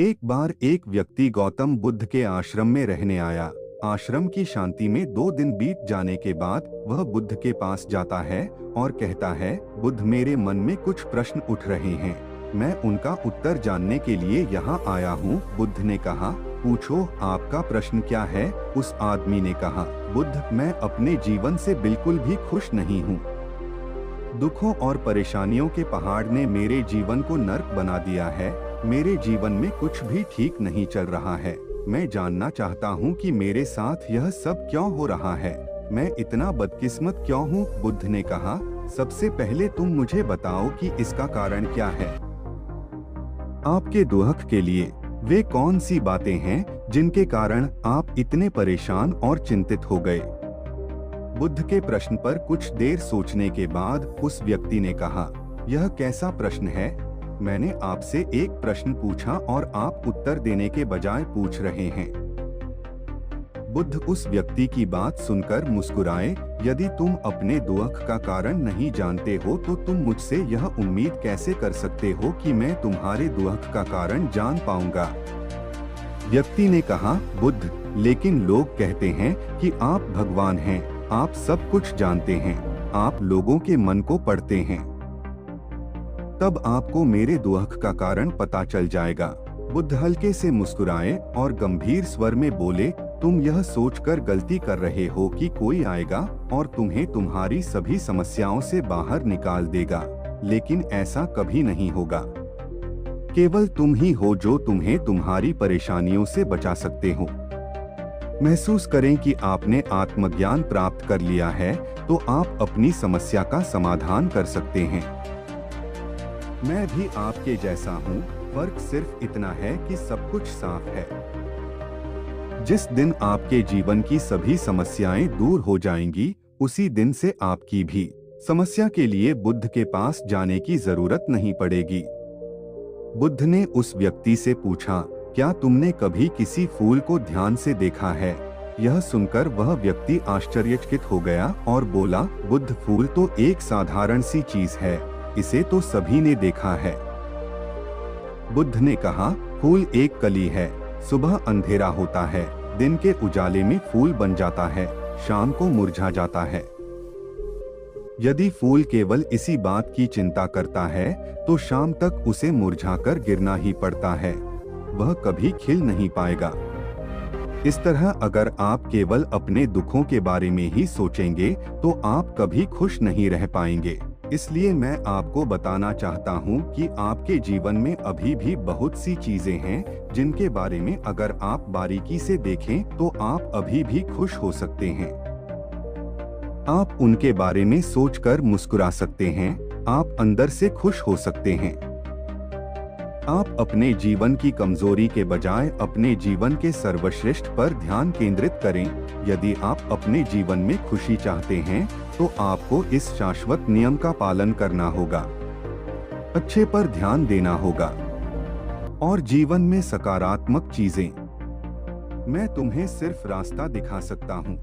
एक बार एक व्यक्ति गौतम बुद्ध के आश्रम में रहने आया। आश्रम की शांति में 2 दिन बीत जाने के बाद वह बुद्ध के पास जाता है और कहता है, बुद्ध, मेरे मन में कुछ प्रश्न उठ रहे हैं, मैं उनका उत्तर जानने के लिए यहाँ आया हूँ। बुद्ध ने कहा, पूछो, आपका प्रश्न क्या है? उस आदमी ने कहा, बुद्ध, मैं अपने जीवन से बिल्कुल भी खुश नहीं हूँ। दुखों और परेशानियों के पहाड़ ने मेरे जीवन को नर्क बना दिया है। मेरे जीवन में कुछ भी ठीक नहीं चल रहा है। मैं जानना चाहता हूँ कि मेरे साथ यह सब क्यों हो रहा है। मैं इतना बदकिस्मत क्यों हूँ? बुद्ध ने कहा, सबसे पहले तुम मुझे बताओ कि इसका कारण क्या है। आपके दुख के लिए वे कौन सी बातें हैं जिनके कारण आप इतने परेशान और चिंतित हो गए? बुद्ध के प्रश्न पर कुछ देर सोचने के बाद उस व्यक्ति ने कहा, यह कैसा प्रश्न है? मैंने आपसे एक प्रश्न पूछा और आप उत्तर देने के बजाय पूछ रहे हैं। बुद्ध उस व्यक्ति की बात सुनकर मुस्कुराए। यदि तुम अपने दुख का कारण नहीं जानते हो तो तुम मुझसे यह उम्मीद कैसे कर सकते हो कि मैं तुम्हारे दुख का कारण जान पाऊंगा? व्यक्ति ने कहा, बुद्ध, लेकिन लोग कहते हैं कि आप भगवान हैं, आप सब कुछ जानते हैं, आप लोगों के मन को पढ़ते हैं, तब आपको मेरे दुख का कारण पता चल जाएगा। बुद्ध हल्के से मुस्कुराए और गंभीर स्वर में बोले, तुम यह सोचकर गलती कर रहे हो कि कोई आएगा और तुम्हें तुम्हारी सभी समस्याओं से बाहर निकाल देगा, लेकिन ऐसा कभी नहीं होगा। केवल तुम ही हो जो तुम्हें तुम्हारी परेशानियों से बचा सकते हो। महसूस करें कि आपने आत्मज्ञान प्राप्त कर लिया है तो आप अपनी समस्या का समाधान कर सकते हैं। मैं भी आपके जैसा हूँ, फर्क सिर्फ इतना है कि सब कुछ साफ है। जिस दिन आपके जीवन की सभी समस्याएं दूर हो जाएंगी, उसी दिन से आपकी भी समस्या के लिए बुद्ध के पास जाने की जरूरत नहीं पड़ेगी। बुद्ध ने उस व्यक्ति से पूछा, क्या तुमने कभी किसी फूल को ध्यान से देखा है? यह सुनकर वह व्यक्ति आश्चर्यचकित हो गया और बोला, बुद्ध, फूल तो एक साधारण सी चीज है, इसे तो सभी ने देखा है। बुद्ध ने कहा, फूल एक कली है, सुबह अंधेरा होता है, दिन के उजाले में फूल बन जाता है, शाम को मुरझा जाता है। यदि फूल केवल इसी बात की चिंता करता है तो शाम तक उसे मुरझाकर गिरना ही पड़ता है, वह कभी खिल नहीं पाएगा। इस तरह अगर आप केवल अपने दुखों के बारे में ही सोचेंगे तो आप कभी खुश नहीं रह पाएंगे। इसलिए मैं आपको बताना चाहता हूँ कि आपके जीवन में अभी भी बहुत सी चीजें हैं जिनके बारे में अगर आप बारीकी से देखें तो आप अभी भी खुश हो सकते हैं। आप उनके बारे में सोचकर मुस्कुरा सकते हैं, आप अंदर से खुश हो सकते हैं। आप अपने जीवन की कमजोरी के बजाय अपने जीवन के सर्वश्रेष्ठ पर ध्यान केंद्रित करें। यदि आप अपने जीवन में खुशी चाहते हैं तो आपको इस शाश्वत नियम का पालन करना होगा, अच्छे पर ध्यान देना होगा और जीवन में सकारात्मक चीजें। मैं तुम्हें सिर्फ रास्ता दिखा सकता हूँ,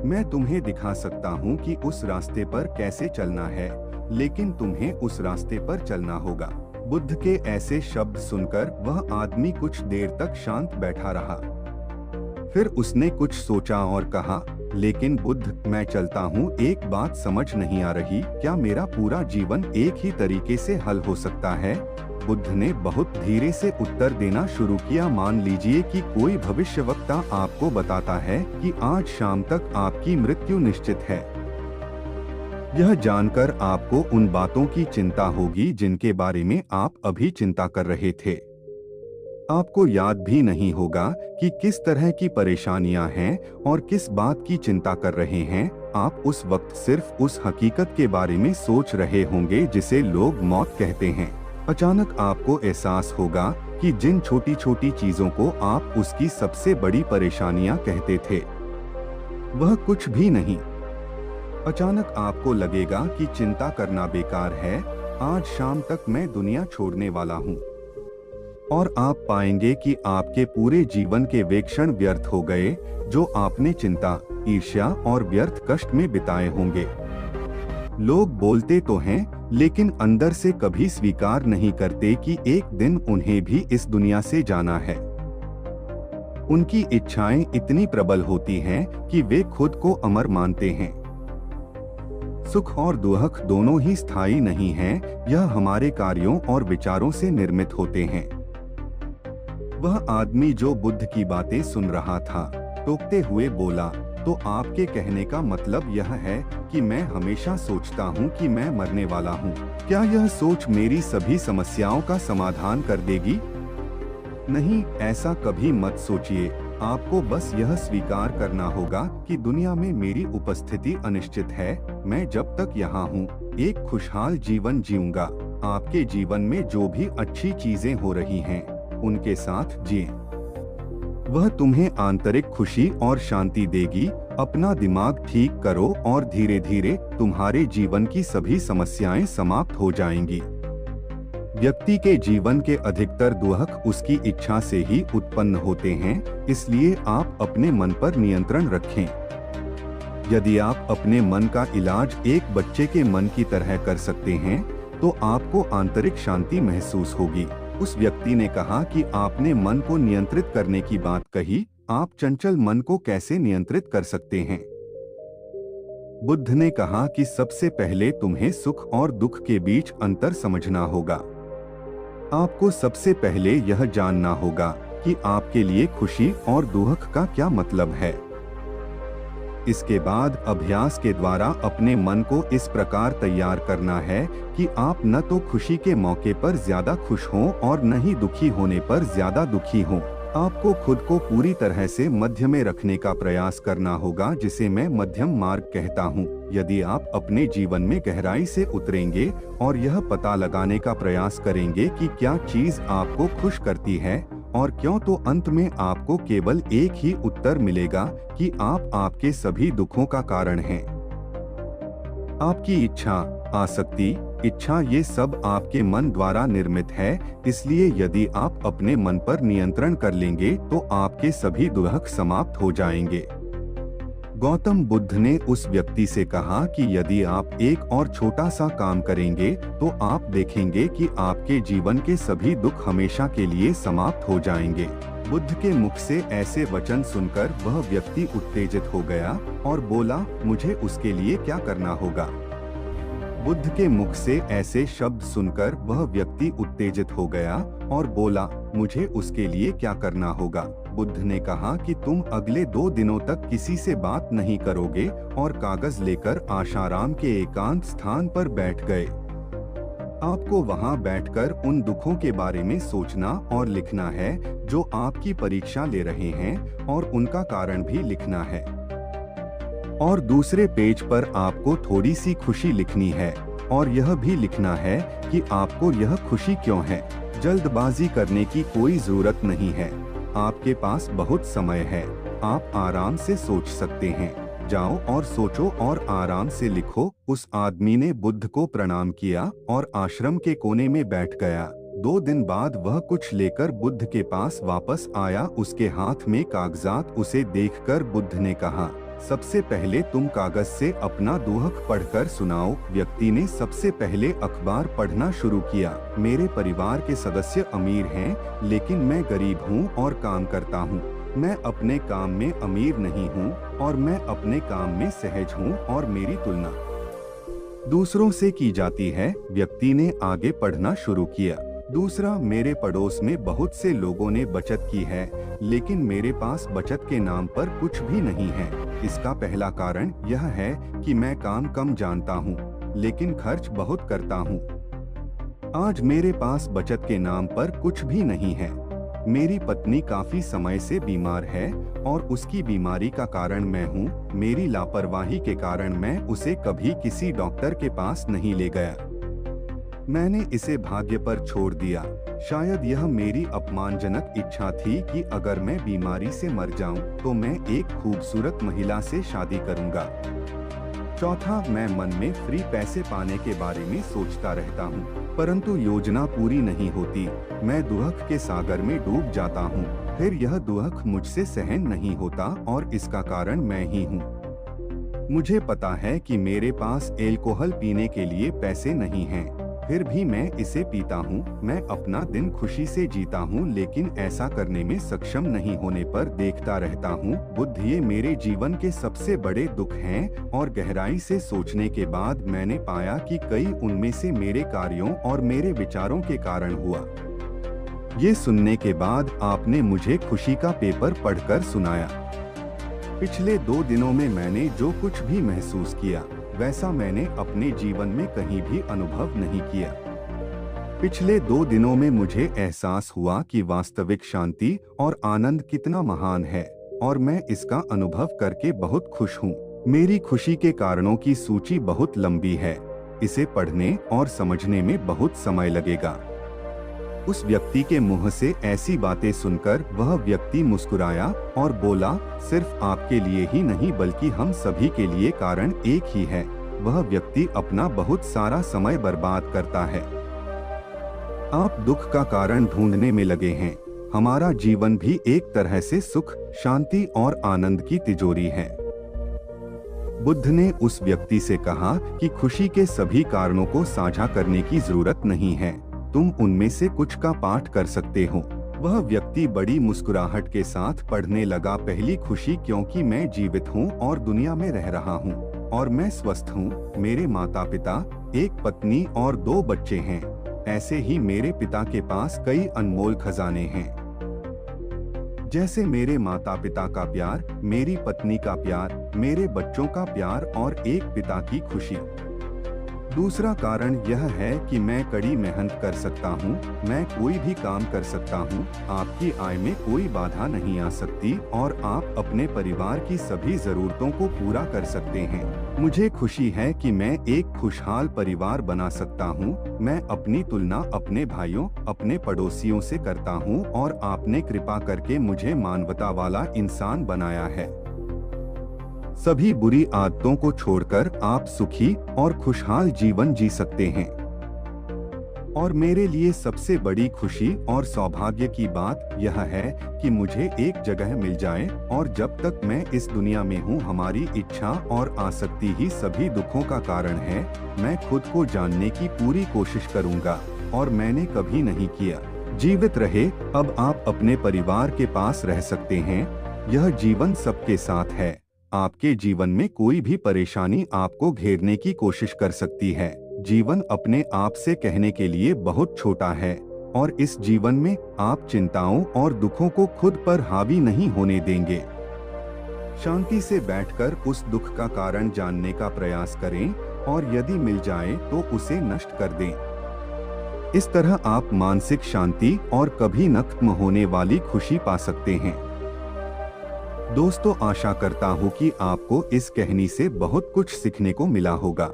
मैं तुम्हें दिखा सकता हूँ कि उस रास्ते पर कैसे चलना है, लेकिन तुम्हें उस रास्ते पर चलना होगा। बुद्ध के ऐसे शब्द सुनकर वह आदमी कुछ देर तक शांत बैठा रहा। फिर उसने कुछ सोचा और कहा, लेकिन बुद्ध, मैं चलता हूँ, एक बात समझ नहीं आ रही, क्या मेरा पूरा जीवन एक ही तरीके से हल हो सकता है? बुद्ध ने बहुत धीरे से उत्तर देना शुरू किया, मान लीजिए कि कोई भविष्यवक्ता आपको बताता है कि आज शाम तक आपकी मृत्यु निश्चित है। यह जानकर आपको उन बातों की चिंता होगी जिनके बारे में आप अभी चिंता कर रहे थे। आपको याद भी नहीं होगा कि किस तरह की परेशानियां हैं और किस बात की चिंता कर रहे हैं। आप उस वक्त सिर्फ उस हकीकत के बारे में सोच रहे होंगे जिसे लोग मौत कहते हैं। अचानक आपको एहसास होगा कि जिन छोटी छोटी चीजों को आप उसकी सबसे बड़ी परेशानियां कहते थे, वह कुछ भी नहीं। अचानक आपको लगेगा कि चिंता करना बेकार है, आज शाम तक मैं दुनिया छोड़ने वाला हूँ। और आप पाएंगे कि आपके पूरे जीवन के वे क्षण व्यर्थ हो गए जो आपने चिंता, ईर्ष्या और व्यर्थ कष्ट में बिताए होंगे। लोग बोलते तो हैं लेकिन अंदर से कभी स्वीकार नहीं करते कि एक दिन उन्हें भी इस दुनिया से जाना है। उनकी इच्छाएं इतनी प्रबल होती हैं कि वे खुद को अमर मानते हैं। सुख और दुख दोनों ही स्थायी नहीं हैं, यह हमारे कार्यों और विचारों से निर्मित होते हैं। वह आदमी जो बुद्ध की बातें सुन रहा था, टोकते हुए बोला, तो आपके कहने का मतलब यह है कि मैं हमेशा सोचता हूँ कि मैं मरने वाला हूँ। क्या यह सोच मेरी सभी समस्याओं का समाधान कर देगी? नहीं, ऐसा कभी मत सोचिए। आपको बस यह स्वीकार करना होगा कि दुनिया में मेरी उपस्थिति अनिश्चित है। मैं जब तक यहाँ हूँ, एक खुशहाल जीवन जीऊंगा। आपके जीवन में जो भी अच्छी चीजें हो रही हैं, उनके साथ जिए। वह तुम्हें आंतरिक खुशी और शांति देगी। अपना दिमाग ठीक करो और धीरे धीरे तुम्हारे जीवन की सभी समस्याएं समाप्त हो जाएंगी। व्यक्ति के जीवन के अधिकतर दुख उसकी इच्छा से ही उत्पन्न होते हैं, इसलिए आप अपने मन पर नियंत्रण रखें। यदि आप अपने मन का इलाज एक बच्चे के मन की तरह कर सकते हैं, तो आपको आंतरिक शांति महसूस होगी। उस व्यक्ति ने कहा कि आपने मन को नियंत्रित करने की बात कही, आप चंचल मन को कैसे नियंत्रित कर सकते हैं? बुद्ध ने कहा कि सबसे पहले तुम्हें सुख और दुख के बीच अंतर समझना होगा। आपको सबसे पहले यह जानना होगा कि आपके लिए खुशी और दुख का क्या मतलब है। इसके बाद अभ्यास के द्वारा अपने मन को इस प्रकार तैयार करना है कि आप न तो खुशी के मौके पर ज्यादा खुश हों और न ही दुखी होने पर ज्यादा दुखी हों। आपको खुद को पूरी तरह से मध्य में रखने का प्रयास करना होगा, जिसे मैं मध्यम मार्ग कहता हूँ। यदि आप अपने जीवन में गहराई से उतरेंगे और यह पता लगाने का प्रयास करेंगे कि क्या चीज आपको खुश करती है और क्यों, तो अंत में आपको केवल एक ही उत्तर मिलेगा कि आप आपके सभी दुखों का कारण हैं। आपकी इच्छा, आसक्ति, इच्छा, ये सब आपके मन द्वारा निर्मित है। इसलिए यदि आप अपने मन पर नियंत्रण कर लेंगे तो आपके सभी दुख समाप्त हो जाएंगे। गौतम बुद्ध ने उस व्यक्ति से कहा कि यदि आप एक और छोटा सा काम करेंगे तो आप देखेंगे कि आपके जीवन के सभी दुख हमेशा के लिए समाप्त हो जाएंगे। बुद्ध के मुख से ऐसे वचन सुनकर वह व्यक्ति उत्तेजित हो गया और बोला, मुझे उसके लिए क्या करना होगा? बुद्ध के मुख से ऐसे शब्द सुनकर वह व्यक्ति उत्तेजित हो गया और बोला, मुझे उसके लिए क्या करना होगा? बुद्ध ने कहा कि तुम अगले 2 दिनों तक किसी से बात नहीं करोगे और कागज लेकर आशाराम के एकांत स्थान पर बैठ गए। आपको वहां बैठकर उन दुखों के बारे में सोचना और लिखना है जो आपकी परीक्षा ले रहे हैं, और उनका कारण भी लिखना है। और दूसरे पेज पर आपको थोड़ी सी खुशी लिखनी है और यह भी लिखना है कि आपको यह खुशी क्यों है। जल्दबाजी करने की कोई जरूरत नहीं है, आपके पास बहुत समय है, आप आराम से सोच सकते हैं। जाओ और सोचो और आराम से लिखो। उस आदमी ने बुद्ध को प्रणाम किया और आश्रम के कोने में बैठ गया। 2 दिन बाद वह कुछ लेकर बुद्ध के पास वापस आया। उसके हाथ में कागजात। उसे देखकर बुद्ध ने कहा, सबसे पहले तुम कागज से अपना दुख पढ़कर सुनाओ। व्यक्ति ने सबसे पहले अखबार पढ़ना शुरू किया। मेरे परिवार के सदस्य अमीर हैं, लेकिन मैं गरीब हूँ और काम करता हूँ। मैं अपने काम में अमीर नहीं हूँ और मैं अपने काम में सहज हूँ और मेरी तुलना दूसरों से की जाती है। व्यक्ति ने आगे पढ़ना शुरू किया। दूसरा, मेरे पड़ोस में बहुत से लोगों ने बचत की है, लेकिन मेरे पास बचत के नाम पर कुछ भी नहीं है। इसका पहला कारण यह है कि मैं काम कम जानता हूँ, लेकिन खर्च बहुत करता हूँ। आज मेरे पास बचत के नाम पर कुछ भी नहीं है। मेरी पत्नी काफी समय से बीमार है और उसकी बीमारी का कारण मैं हूँ। मेरी लापरवाही के कारण मैं उसे कभी किसी डॉक्टर के पास नहीं ले गया। मैंने इसे भाग्य पर छोड़ दिया। शायद यह मेरी अपमानजनक इच्छा थी कि अगर मैं बीमारी से मर जाऊं तो मैं एक खूबसूरत महिला से शादी करूंगा। चौथा, मैं मन में फ्री पैसे पाने के बारे में सोचता रहता हूं, परंतु योजना पूरी नहीं होती। मैं दुख के सागर में डूब जाता हूं, फिर यह दुख मुझसे सहन नहीं होता और इसका कारण मैं ही हूं। मुझे पता है कि मेरे पास अल्कोहल पीने के लिए पैसे नहीं हैं, फिर भी मैं इसे पीता हूँ। मैं अपना दिन खुशी से जीता हूँ, लेकिन ऐसा करने में सक्षम नहीं होने पर देखता रहता हूँ। बुद्ध, ये मेरे जीवन के सबसे बड़े दुख हैं और गहराई से सोचने के बाद मैंने पाया कि कई उनमें से मेरे कार्यों और मेरे विचारों के कारण हुआ। ये सुनने के बाद आपने मुझे खुशी का पेपर पढ़कर सुनाया। पिछले 2 दिनों में मैंने जो कुछ भी महसूस किया वैसा मैंने अपने जीवन में कहीं भी अनुभव नहीं किया। पिछले 2 दिनों में मुझे एहसास हुआ कि वास्तविक शांति और आनंद कितना महान है और मैं इसका अनुभव करके बहुत खुश हूँ। मेरी खुशी के कारणों की सूची बहुत लंबी है। इसे पढ़ने और समझने में बहुत समय लगेगा। उस व्यक्ति के मुंह से ऐसी बातें सुनकर वह व्यक्ति मुस्कुराया और बोला, सिर्फ आपके लिए ही नहीं बल्कि हम सभी के लिए कारण एक ही है। वह व्यक्ति अपना बहुत सारा समय बर्बाद करता है। आप दुख का कारण ढूंढने में लगे हैं। हमारा जीवन भी एक तरह से सुख, शांति और आनंद की तिजोरी है। बुद्ध ने उस व्यक्ति से कहा कि खुशी के सभी कारणों को साझा करने की जरूरत नहीं है, तुम उनमें से कुछ का पाठ कर सकते हो। वह व्यक्ति बड़ी मुस्कुराहट के साथ पढ़ने लगा, पहली खुशी क्योंकि मैं जीवित हूँ और दुनिया में रह रहा हूँ और मैं स्वस्थ हूँ। मेरे माता पिता, एक पत्नी और 2 बच्चे हैं। ऐसे ही मेरे पिता के पास कई अनमोल खजाने हैं, जैसे मेरे माता पिता का प्यार, मेरी पत्नी का प्यार, मेरे बच्चों का प्यार और एक पिता की खुशी। दूसरा कारण यह है कि मैं कड़ी मेहनत कर सकता हूँ, मैं कोई भी काम कर सकता हूँ, आपकी आय में कोई बाधा नहीं आ सकती और आप अपने परिवार की सभी जरूरतों को पूरा कर सकते हैं। मुझे खुशी है कि मैं एक खुशहाल परिवार बना सकता हूँ। मैं अपनी तुलना अपने भाइयों, अपने पड़ोसियों से करता हूँ और आपने कृपा करके मुझे मानवता वाला इंसान बनाया है। सभी बुरी आदतों को छोड़कर आप सुखी और खुशहाल जीवन जी सकते हैं। और मेरे लिए सबसे बड़ी खुशी और सौभाग्य की बात यह है कि मुझे एक जगह मिल जाए और जब तक मैं इस दुनिया में हूँ हमारी इच्छा और आसक्ति ही सभी दुखों का कारण है। मैं खुद को जानने की पूरी कोशिश करूँगा और मैंने कभी नहीं किया। जीवित रहे, अब आप अपने परिवार के पास रह सकते हैं। यह जीवन सबके साथ है। आपके जीवन में कोई भी परेशानी आपको घेरने की कोशिश कर सकती है। जीवन अपने आप से कहने के लिए बहुत छोटा है और इस जीवन में आप चिंताओं और दुखों को खुद पर हावी नहीं होने देंगे। शांति से बैठकर उस दुख का कारण जानने का प्रयास करें और यदि मिल जाए तो उसे नष्ट कर दें। इस तरह आप मानसिक शांति और कभी न खत्म होने वाली खुशी पा सकते हैं। दोस्तों, आशा करता हूँ कि आपको इस कहानी से बहुत कुछ सीखने को मिला होगा।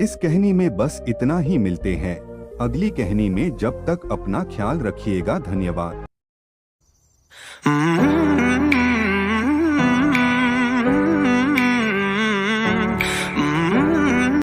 इस कहानी में बस इतना ही। मिलते हैं अगली कहानी में। जब तक अपना ख्याल रखिएगा। धन्यवाद।